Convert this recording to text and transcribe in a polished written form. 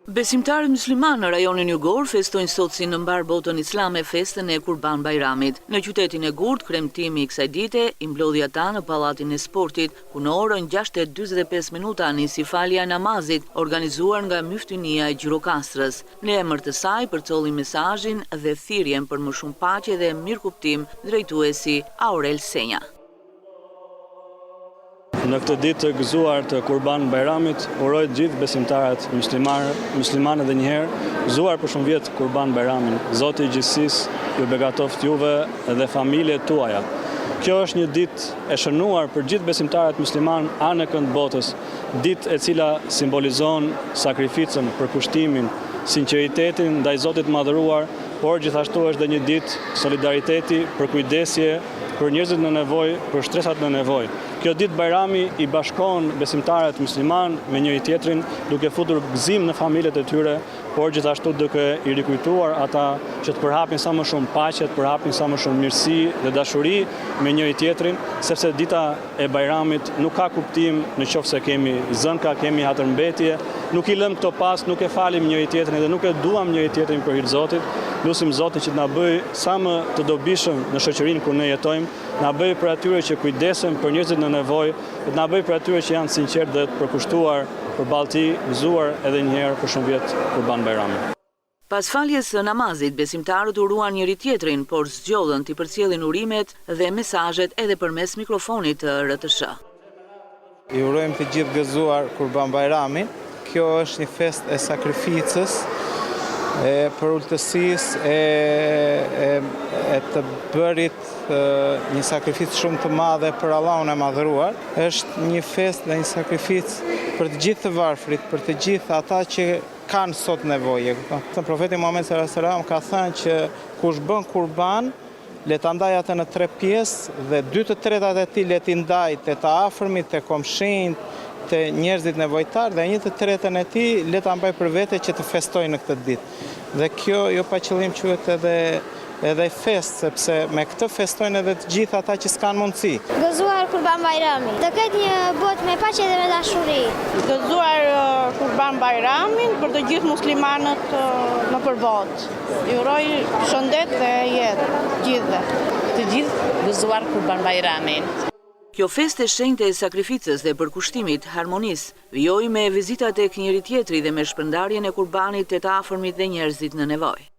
Besimtarët musliman në rajonin Jugor festojnë sot si në mbar botën islame festën e Kurban Bajramit. Në qytetin e Gurt, kremtimi i kësaj dite i mblodhi ata në Pallatin e Sportit, ku në orën 6:45 nisi falja e namazit, organizuar nga Myftynia e Gjirokastrës. Në emër të saj përcolli mesazhin dhe thirrjen për më shumë paqe dhe mirëkuptim drejtuesi Aurel Senja. Në këtë ditë të gëzuar të Kurban Bajramit, uroj të gjithë besimtarët muslimanë edhe njëherë, gëzuar për shumë vjet Kurban Bajramin. Zoti i gjithësisë ju begatoft juve dhe familjet tuaja. Kjo është një ditë e shënuar për gjithë besimtarët musliman anë kënd botës, ditë e cila simbolizon sakrificën, përkushtimin, sinqeritetin ndaj Zotit madhëruar, por gjithashtu është dhe një ditë solidariteti, për kujdesje, për njerëzit në nevojë, për shtresat në nevojë. Kjo ditë Bajrami i bashkon besimtarët musliman me njëri tjetrin, duke futur gëzim në familjet e tyre, por gjithashtu duke i rikujtuar ata që të përhapin sa më shumë paqe, të përhapin sa më shumë mirësi dhe dashuri me njëri tjetrin, sepse dita e Bajramit nuk ka kuptim nëse kemi zënka, kemi hatërmbetje, nuk i lëm këto pas, nuk e falim njëri tjetrin dhe nuk e duam njëri tjetrin për hir të Zotit. Lutim Zotin që të na bëj sa më të dobishëm në shoqërinë ku ne jetojmë, na bëj për atyre që kujdesen për njerëzit në nevojë, të na bëj për atyre që janë sinqert dhe të përkushtuar përballë tij, gëzuar edhe një herë për shumë vjet Kurban Bajrami. Pas faljes së namazit, besimtarët uruan njëri tjetrin, por zgjodhen të përcjellin urimet dhe mesazhet edhe përmes mikrofonit të RTS. I urojmë të gjithë gëzuar Kurban Bajramin. Kjo është një fest e sakrificës, për ultësisë e të bërit një sakrificë shumë të madhe për Allahun e madhëruar. Është një fest dhe një sakrificë për të gjithë të varfrit, për të gjithë ata që kanë sot nevojë. Profeti Muhammed sallallahu alaihi wasallam ka thënë që kush bën kurban, le ta ndaj atë në 3 pjesë dhe 2/3 e tij le t'i ndaj te të afërmit, te komshinjt, të njerëzit nevojtar dhe 1/3 e tij le ta mbaj për vete që të festojnë në këtë ditë. Dhe kjo jo pa qëllim quhet edhe fest, sepse me këtë festojnë edhe të gjithë ata që s'kan mundësi. Gëzuar Kurban Bajramin. Të ketë një botë me paqe dhe me dashuri. Gëzuar Kurban Bajramin për të gjithë muslimanët në përbot. I uroj shëndet dhe jetë gjithëve. Të gjithë gëzuar Kurban Bajramin. Kjo fest e shenjtë e sakrificës dhe përkushtimit, harmonisë, vijoi me vizitat tek njëri tjetri dhe me shpërndarjen e kurbanit te të afërmit dhe njerëzit në nevojë.